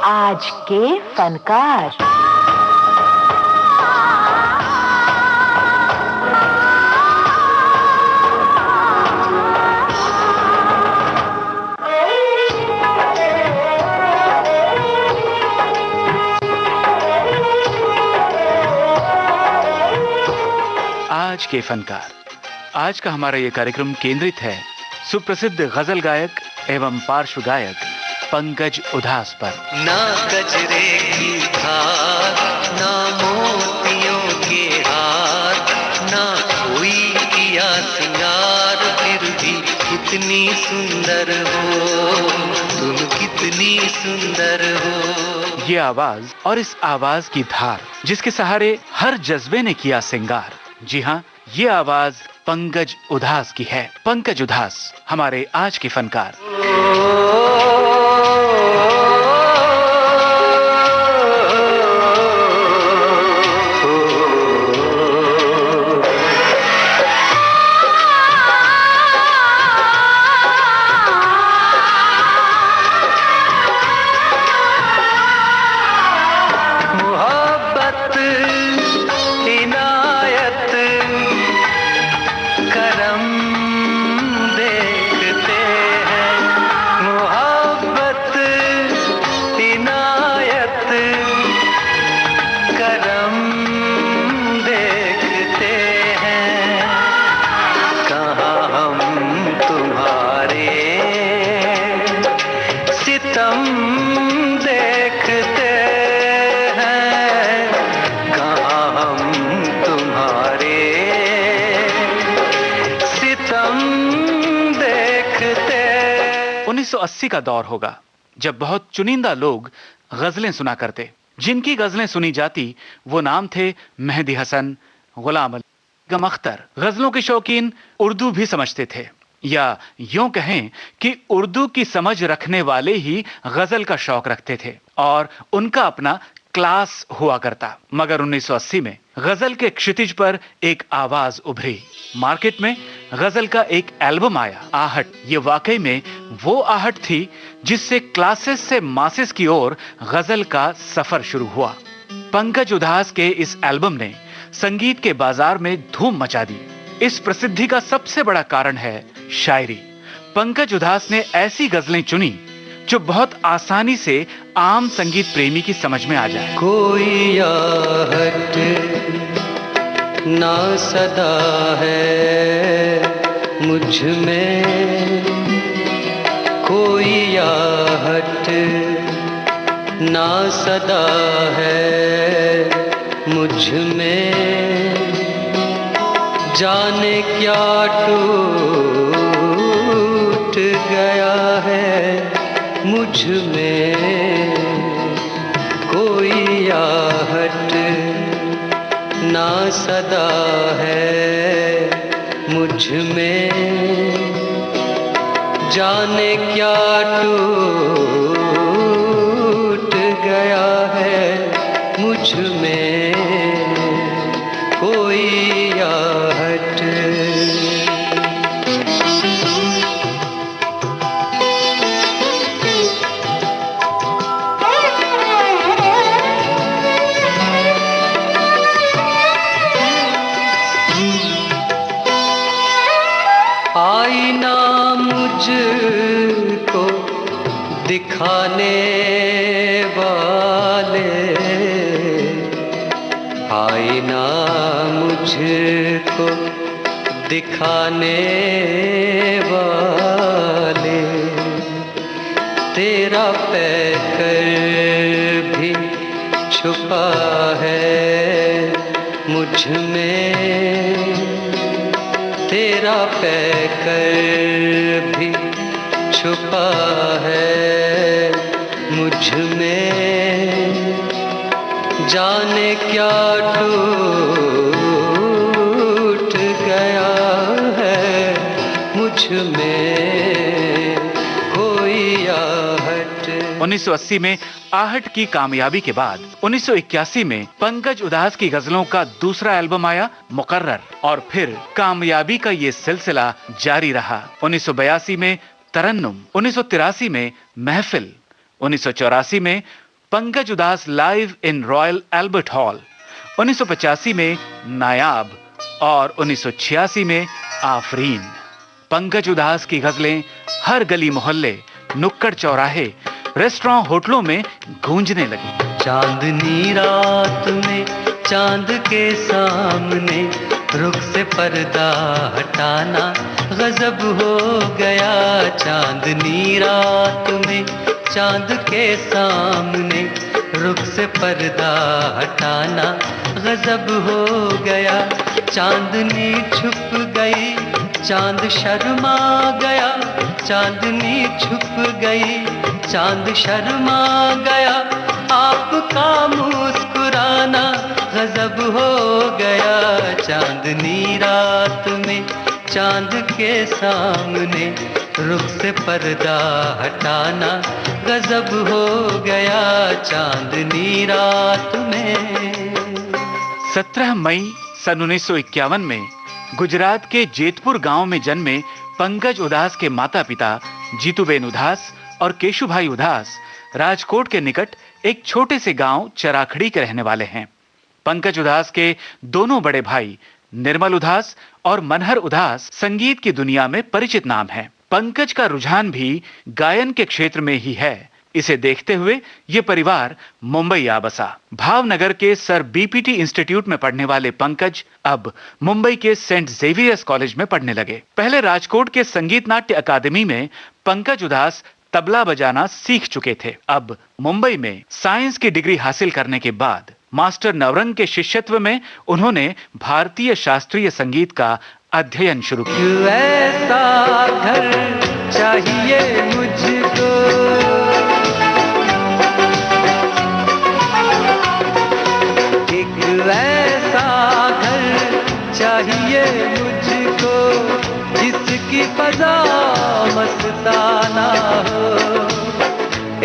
आज के फनकार। आज के फनकार। आज का हमारा ये कार्यक्रम केंद्रित है सुप्रसिद्ध गजल गायक एवं पार्श्व गायक पंकज उधास पर। ना गजरे की धार, ना मोतियों के हार, ना कोई किया सिंगार, फिर भी कितनी सुंदर हो तुम, कितनी सुंदर हो। ये आवाज और इस आवाज की धार जिसके सहारे हर जज्बे ने किया सिंगार। जी हाँ, ये आवाज पंकज उधास की है। पंकज उधास हमारे आज के फनकार। अस्सी का दौर होगा जब बहुत चुनिंदा लोग गजलें सुना करते। जिनकी गजलें सुनी जाती वो नाम थे मेहदी हसन, गुलाम अली, गम अख्तर। गजलों के शौकीन उर्दू भी समझते थे, या यूं कहें कि उर्दू की समझ रखने वाले ही गजल का शौक रखते थे और उनका अपना क्लास हुआ करता। मगर 1980 में गजल के क्षितिज पर एक आवाज उभरी। मार्केट में गजल का एक एल्बम आया, आहट। ये वाकई में वो आहट थी जिससे क्लासेस से मासेस की ओर गजल का सफर शुरू हुआ। पंकज उधास के इस एल्बम ने संगीत के बाजार में धूम मचा दी। इस प्रसिद्धि का सबसे बड़ा कारण है शायरी। पंकज उधास ने ऐसी गजलें चुनी जो बहुत आसानी से आम संगीत प्रेमी की समझ में आ जाए। कोई आहट ना सदा है मुझ में, कोई आहट ना सदा है मुझ में, जाने क्या टूट गया है मुझ में। कोई आहट ना सदा है मुझ में, जाने क्या टूट गया है मुझ में। कोई आहट आईना मुझको दिखाने वाले, आईना मुझको दिखाने वाले, तेरा पैकर भी छुपा है मुझ में, तेरा पैकर भी छुपा है मुझ में, जाने क्या टूट गया है मुझ में। कोई आहट। 1980 में आहट की कामयाबी के बाद 1981 में पंकज उधास की गजलों का दूसरा एल्बम आया, मुकर्रर, और फिर कामयाबी का ये सिलसिला जारी रहा। 1982 में तरन्नुम, 1983 में महफिल, 1984 में Pankaj Udhas live in royal Albert hall, 1985 में नायाब और 1986 में आफरीन। पंकज उधास की गजलें हर गली मोहल्ले, नुक्कड़ चौराहे, रेस्टोरेंट, होटलों में गूंजने लगी। चांदनी रात में चांद के सामने रुख से पर्दा हटाना गजब हो गया। चांदनी रात में चांद के सामने रुख से पर्दा हटाना गजब हो गया। चांदनी छुप गई, चांद शर्मा गया। चांदनी छुप गई, चांद शर्मा गया। आपका मुस्कुराना गजब हो गया। चांदनी रात में चांद के सामने रुख से पर्दा हटाना गजब हो गया। चांदनी रात में 17 मई सन 1951 में गुजरात के जेतपुर गांव में जन्मे पंकज उधास के माता पिता जीतूबेन उधास और केशुभाई उधास राजकोट के निकट एक छोटे से गांव चराखड़ी के रहने वाले हैं। पंकज उधास के दोनों बड़े भाई निर्मल उधास और मनहर उधास संगीत की दुनिया में परिचित नाम हैं। पंकज का रुझान भी गायन के क्षेत्र में ही है। इसे देखते हुए ये परिवार मुंबई आ बसा। भावनगर के सर बीपीटी इंस्टीट्यूट में पढ़ने वाले पंकज अब मुंबई के सेंट जेवियर्स कॉलेज में पढ़ने लगे। पहले राजकोट के संगीत नाट्य अकादमी में पंकज उधास तबला बजाना सीख चुके थे। अब मुंबई में साइंस की डिग्री हासिल करने के बाद मास्टर नवरंग के शिष्यत्व में उन्होंने भारतीय शास्त्रीय संगीत का अध्ययन शुरू किया। ऐसा घर चाहिए मुझको, एक ऐसा घर चाहिए मुझको जिसकी फजा मस्ताना हो।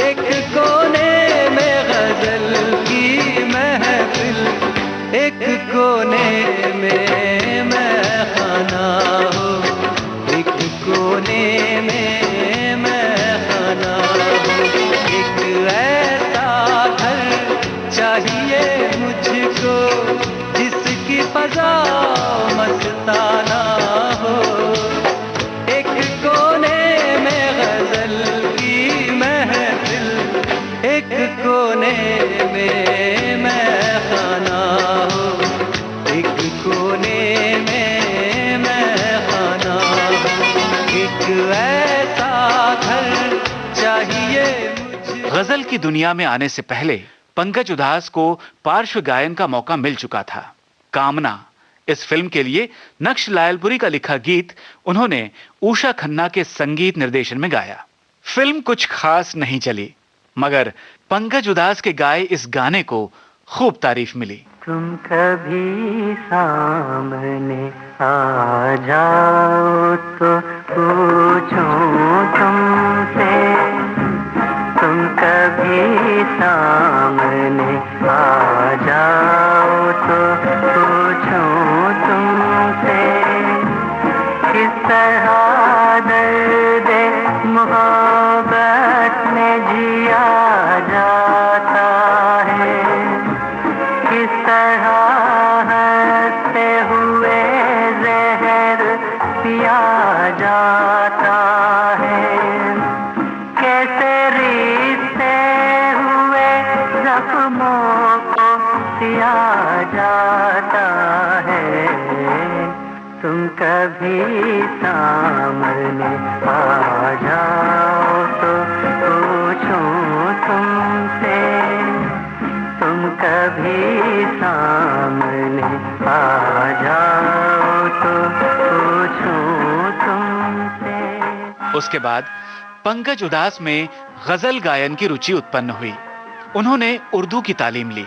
एक कोने में गजल की महफिल, एक कोने में महखाना हो। एक कोने में महखाना हो। एक ऐसा घर चाहिए मुझको जिसकी फजा मस्ताना हो। एक कोने में गजल की महफिल, एक कोने में महखाना हो। एक कोने में महखाना हो। एक ऐसा घर चाहिए मुझे। गजल की दुनिया में आने से पहले पंकज उधास को पार्श्व गायन का मौका मिल चुका था। कामना इस फिल्म के लिए नक्श लायलपुरी का लिखा गीत उन्होंने उषा खन्ना के संगीत निर्देशन में गाया। फिल्म कुछ खास नहीं चली, मगर पंकज उधास के गाए इस गाने को खूब तारीफ मिली। तुम कभी सामने आ जाओ तो पूछूं तुमसे। तुम कभी सामने आ जाओ तो पूछूं तुमसे। किस तरह दर्द मोहब्बत में जिया जाता है। किस तरह हंसते हुए जहर पिया जाता है। कैसे रिश्ते हुए जख्मों को सिया जाता है। तुम कभी सामने आ जाओ तो पूछूं तुमसे। तुम कभी सामने आ जाओ तो पूछूं तुमसे। उसके बाद पंकज उधास में गजल गायन की रुचि उत्पन्न हुई। उन्होंने उर्दू की तालीम ली।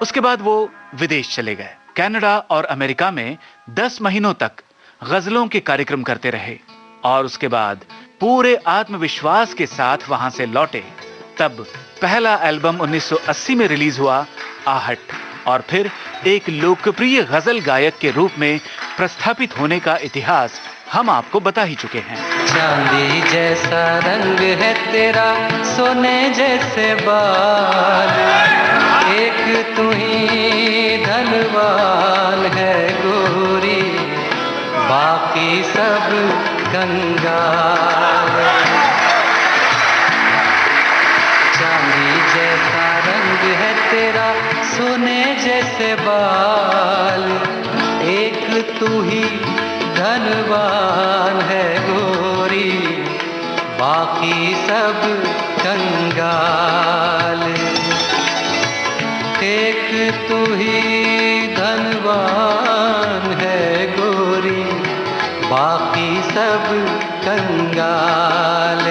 उसके बाद वो विदेश चले गए। कनाडा और अमेरिका में 10 महीनों तक गजलों के कार्यक्रम करते रहे और उसके बाद पूरे आत्मविश्वास के साथ वहां से लौटे। तब पहला एल्बम 1980 में रिलीज हुआ, आहट, और फिर एक लोकप्रिय गजल गायक के रूप में प्रस्थापित होने का इतिहास हम आपको बता ही चुके हैं। चांदी जैसा रंग है तेरा, सोने जैसे बाल। तू ही धनवान है गोरी, बाकी सब कंगाल। चांदी जैसा रंग है तेरा, सोने जैसे बाल, एक तू ही धनवान है गोरी, बाकी सब कंगाल। एक तू ही धनवान है गोरी, बाकी सब कंगाल।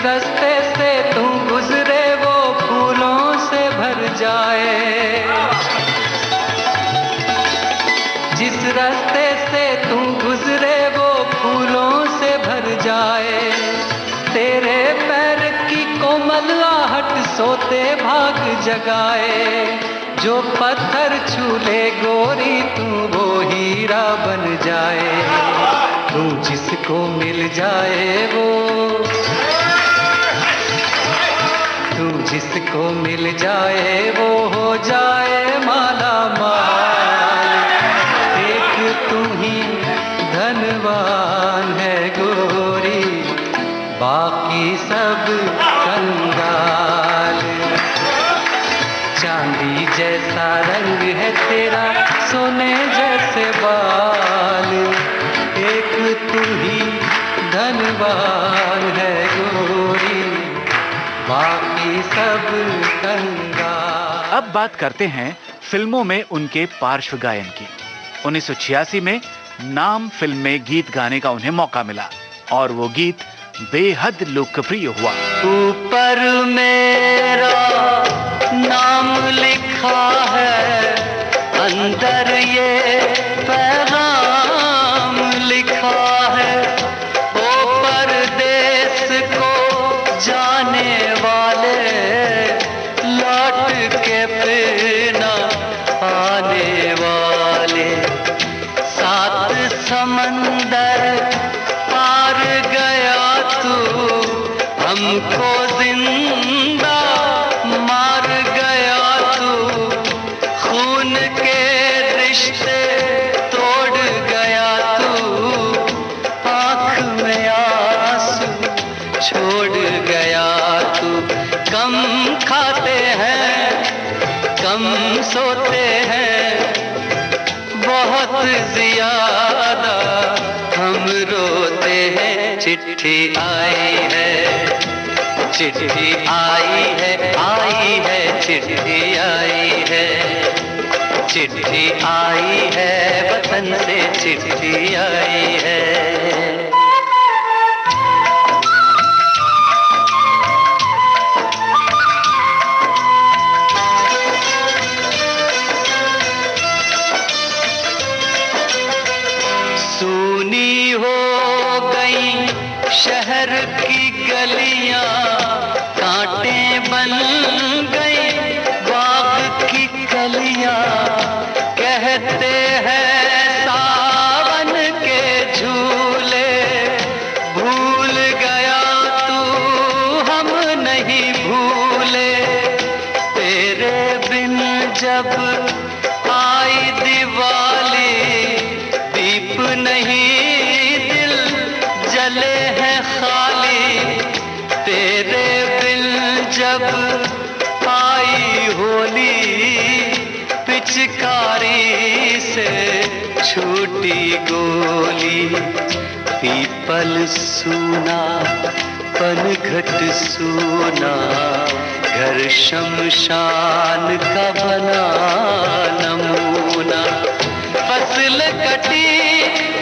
रास्ते से तू गुजरे वो फूलों से भर जाए, जिस रास्ते से तू गुजरे वो फूलों से भर जाए। तेरे पैर की कोमल आहट सोते भाग जगाए, जो पत्थर छूले गोरी तू वो हीरा बन जाए। तू जिसको मिल जाए वो, तू जिसको मिल जाए वो हो जाए माला माल। एक तू ही धनवान है गोरी, बाकी सब कंगाल। चांदी जैसा रंग है तेरा, सोने जैसे बाल, एक तू ही धनवान है गोरी, बाकी सब कंगाल। अब बात करते हैं फिल्मों में उनके पार्श्व गायन की। 1986 में नाम फिल्म में गीत गाने का उन्हें मौका मिला और वो गीत बेहद लोकप्रिय हुआ। ऊपर मेरा नाम लिखा है, अंदर ये पैगाम लिखा है, ओ परदेस को जाने वाले, लौट के फिर न आने वाले। सात समंदर पार गया तू, हमको जिंदा मार गया तू, खून के रिश्ते तोड़ गया तू, आँख में आंसू छोड़ गया तू। कम खाते हैं, कम सोते हैं, बहुत ज्यादा हम रोते हैं। चिट्ठी आई है, चिट्ठी आई है, आई है, चिट्ठी आई है, चिट्ठी आई है, वतन से चिट्ठी आई है। सूनी हो गई शहर की गलियां, कांटे बन गई बाग की कलियां। कहते हैं सावन के झूले, भूल गया तू हम नहीं भूले। तेरे बिन जब आई दिवाली, दीप नहीं दिल जले हैं खाली। तेरे बिन जब आई होली, पिचकारी से छूटी गोली। पीपल सूना पनघट सूना, घर शमशान का बना नमूना। फसल कटी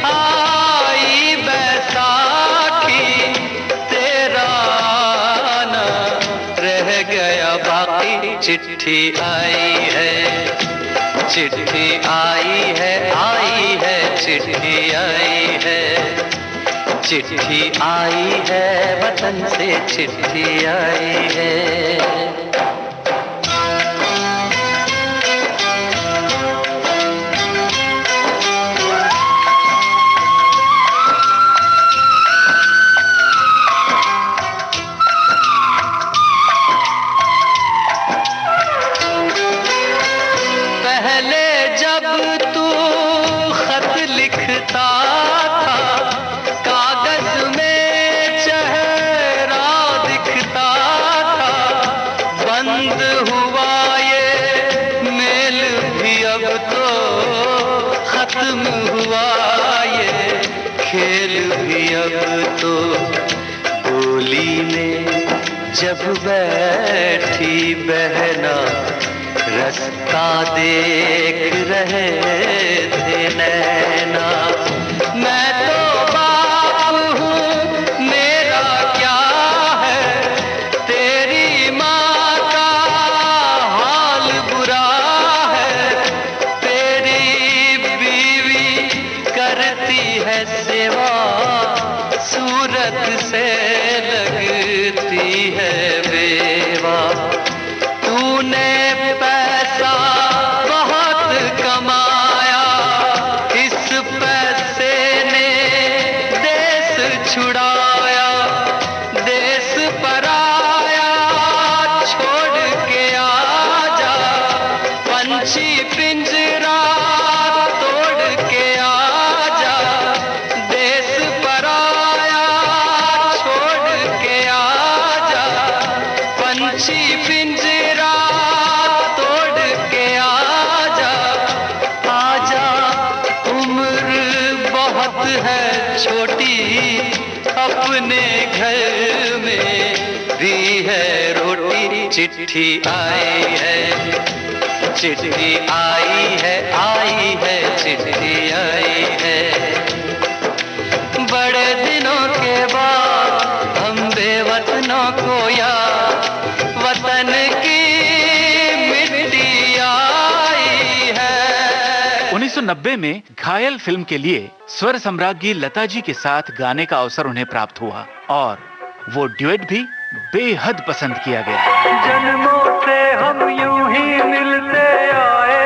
आई बैसाखी, तेरा ना रह गया बाकी। चिट्ठी आई है, चिट्ठी आई है, आई है, चिट्ठी आई है, चिट्ठी आई है, वतन से चिट्ठी आई है। जब बैठी बहना रास्ता देख रहे थे नैना, मैं तो बाप हूँ मेरा क्या है, तेरी माँ का हाल बुरा है, तेरी बीवी करती है सेवा, सूरत से लगती है बेवा, तूने पैसा बहुत कमाया, इस पैसे ने देश छुड़ाया, देश पराया छोड़ के आजा, पंछी पिंजरा तोड़ के आजा, देश पराया छोड़ के आजा, पंछी पिंजरा तोड़ के आजा, आजा उम्र बहुत है छोटी, अपने घर में भी है रोटी, चिट्ठी आई है, चिट्ठी आई है, चिट्ठी आई है। बड़े दिनों के बाद हम बेवतनों को याद वतन की मिट्टी आई है। 1990 में घायल फिल्म के लिए स्वर सम्राज्ञी लता जी के साथ गाने का अवसर उन्हें प्राप्त हुआ और वो ड्यूएट भी बेहद पसंद किया गया। जन्मों से हम यूं ही मिलते आए,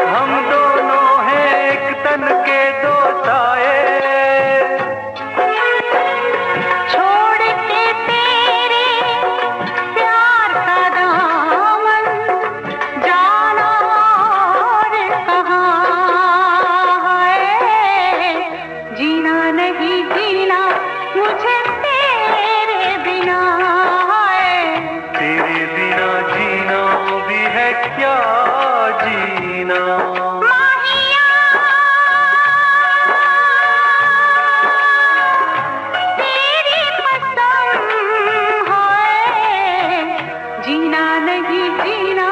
हम दोनों हैं एक तन के दो साए, छोड़ के तेरे प्यार का दामन जाना और कहाँ है, जीना नहीं जीना मुझे तेरे बिना है, तेरे बिना जीना भी है क्या जीना। माहिया तेरी कसम है, जीना नहीं जीना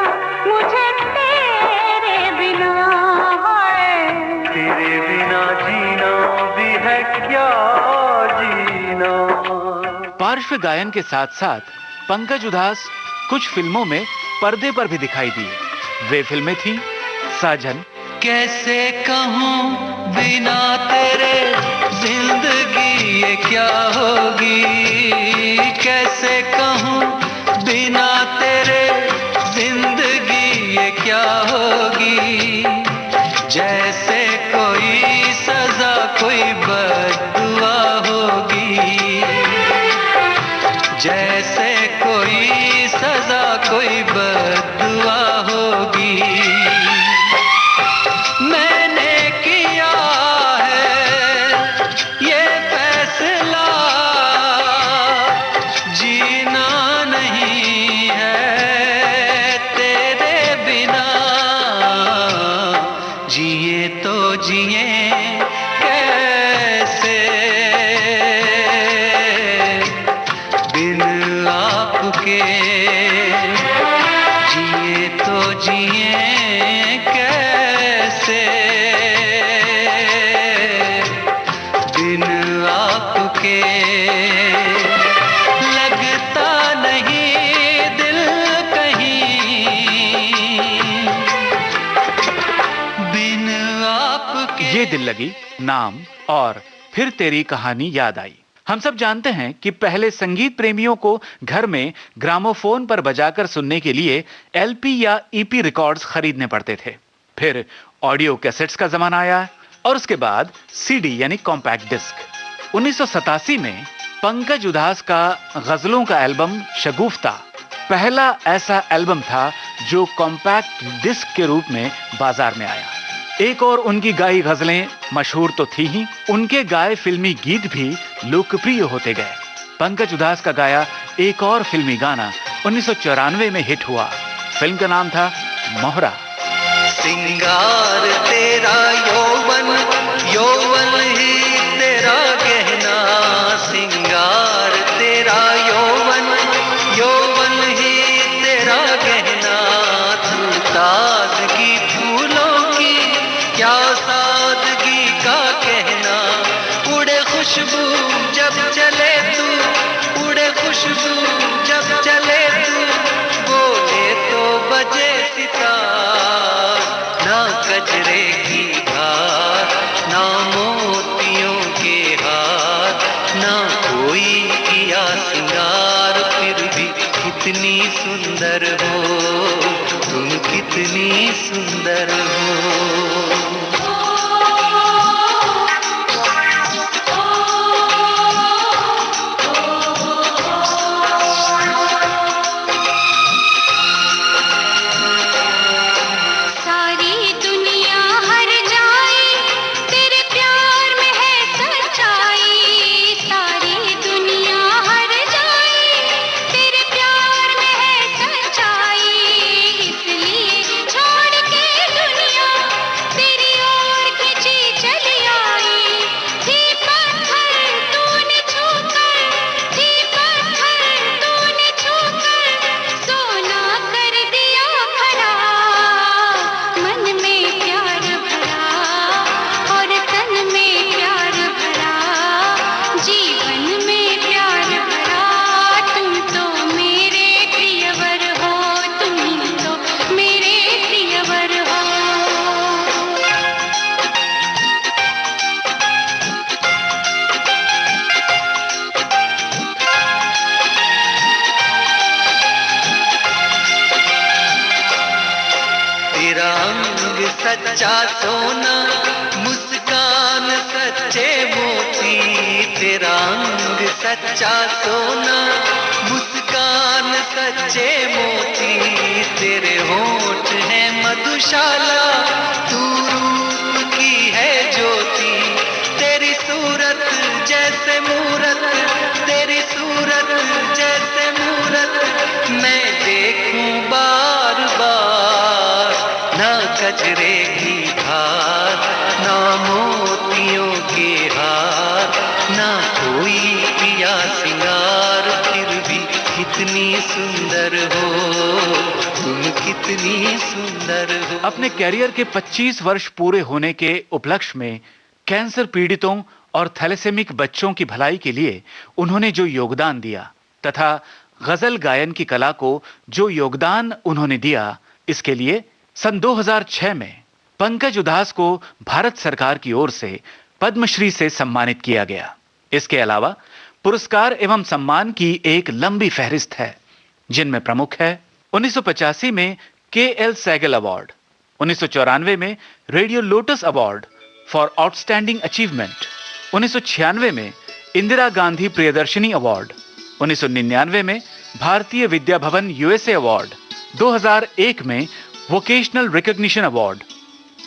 मुझे तेरे बिना है, तेरे बिना जीना भी है क्या जीना। पार्श्व गायन के साथ साथ पंकज उधास कुछ फिल्मों में पर्दे पर भी दिखाई दिए। वे फिल्में थीं साजन, कैसे कहूँ बिना तेरे जिंदगी ये क्या होगी, कैसे कहूँ बिना तेरे जिंदगी ये क्या होगी, जैसे कोई सजा कोई बद्दुआ होगी, जैसे कोई सजा कोई बद्दुआ होगी। मैंने किया है ये फैसला, जीना नहीं है तेरे बिना, जिए तो जिए कैसे बिन आपके, जिए तो जिए कैसे बिन आपके, लगता नहीं दिल कहीं बिन ये दिल लगी, नाम और फिर तेरी कहानी याद आई। हम सब जानते हैं कि पहले संगीत प्रेमियों को घर में ग्रामोफोन पर बजाकर सुनने के लिए एलपी या ईपी रिकॉर्ड्स खरीदने पड़ते थे। फिर ऑडियो कैसेट्स का जमाना आया और उसके बाद सीडी यानी कॉम्पैक्ट डिस्क। 1987 में पंकज उधास का गजलों का एल्बम शगुफ्ता पहला ऐसा एल्बम था जो कॉम्पैक्ट डिस्क के रूप में बाजार में आया। एक और उनकी गाई गजलें मशहूर तो थी ही, उनके गाए फिल्मी गीत भी लोकप्रिय होते गए। पंकज उधास का गाया एक और फिल्मी गाना 1994 में हिट हुआ। फिल्म का नाम था मोहरा। सिंगार तेरा यौवन, यौवन ही तेरा गहना, सिंगार तेरा यौवन, यौवन ही तेरा गहना, तू ताजगी फूलों की क्या सादगी का कहना, उड़े खुशबू जब चले तू, उड़े खुशबू जब चले तू, बोले तो बजे सितार, ना गजरे की धार, ना मोतियों के हार, ना कोई किया सिंगार, फिर भी कितनी सुंदर हो तुम, कितनी सुंदर हो। सच्चा सोना, मुस्कान सच्चे मोती, तेरा अंग सच्चा सोना, मुस्कान सच्चे मोती, तेरे होंठ हैं मधुशाला, तू रूप की है ज्योति, तेरी सूरत जैसे मूरत, तेरी सूरत जैसे मूरत, मैं देखूं बार बार, ना गजरे की धार, ना मोतियों के हार, ना कोई किया सिंगार, फिर भी कितनी सुंदर हो तुम, कितनी सुंदर हो। अपने कैरियर के 25 वर्ष पूरे होने के उपलक्ष्य में कैंसर पीड़ितों और थैलेसेमिक बच्चों की भलाई के लिए उन्होंने जो योगदान दिया तथा गजल गायन की कला को जो योगदान उन्होंने दिया, इसके लिए सन 2006 में पंकज उधास को भारत सरकार की ओर से पद्मश्री से सम्मानित किया गया। इसके अलावा पुरस्कार एवं सम्मान की एक लंबी फहरिस्त है, जिनमें प्रमुख है 1985 में KL सैगल अवार्ड, 1994 में radio lotus award for outstanding achievement, 1996 में इंदिरा गांधी प्रियदर्शनी अवार्ड, 1999 में भारतीय विद्या भवन USA अवार्ड, 2001 में वोकेशनल रिकॉग्निशन अवार्ड,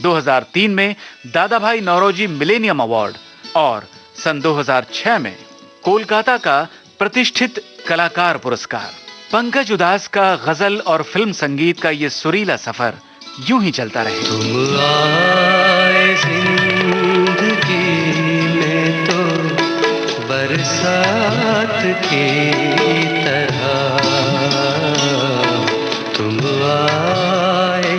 2003 में दादा भाई नौरोजी मिलेनियम अवार्ड और सन 2006 में कोलकाता का प्रतिष्ठित कलाकार पुरस्कार। पंकज उधास का गजल और फिल्म संगीत का ये सुरीला सफर यूं ही चलता रहे। तुम आए जिंदगी में तो बरसात की तरह, तुम आए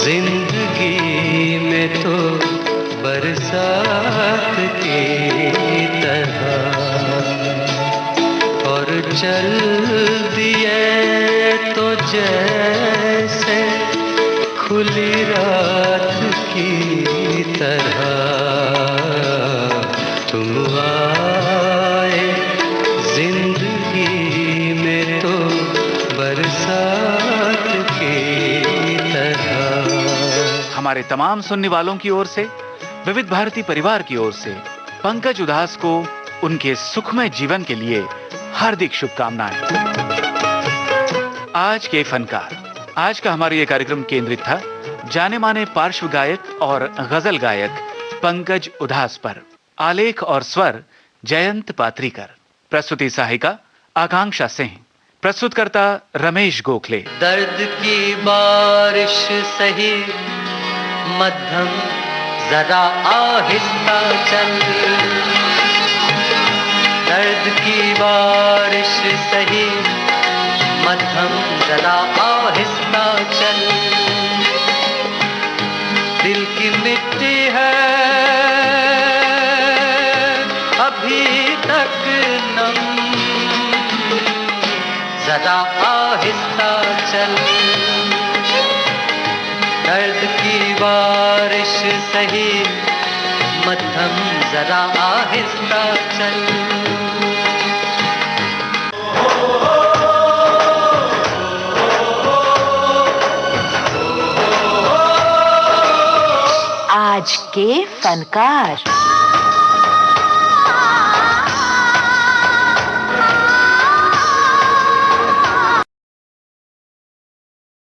जिंदगी में तो बरसात की तरह, और चल दिए तो जैसे खुली रात की तरह। तुम आए जिंदगी में तो बरसात की तरह। हमारे तमाम सुनने वालों की ओर से, विविध भारती परिवार की ओर से पंकज उधास को उनके सुखमय जीवन के लिए हार्दिक शुभकामनाएं। आज के फनकार, आज का हमारा यह कार्यक्रम केंद्रित था जाने माने पार्श्व गायक और गजल गायक पंकज उधास पर। आलेख और स्वर जयंत पात्रीकर, प्रस्तुति सहायिका आकांक्षा सिंह, प्रस्तुतकर्ता रमेश गोखले। दर्द की बारिश सही मध्यम जरा आहिस्ता चल, दर्द की बारिश सही मध्यम जरा आहिस्ता चल, दिल की मिट्टी है अभी तक नम, जरा आहिस्ता चल, दर्द की बारिश सही मध्यम जरा आहिस्ता चल। आज के फनकार।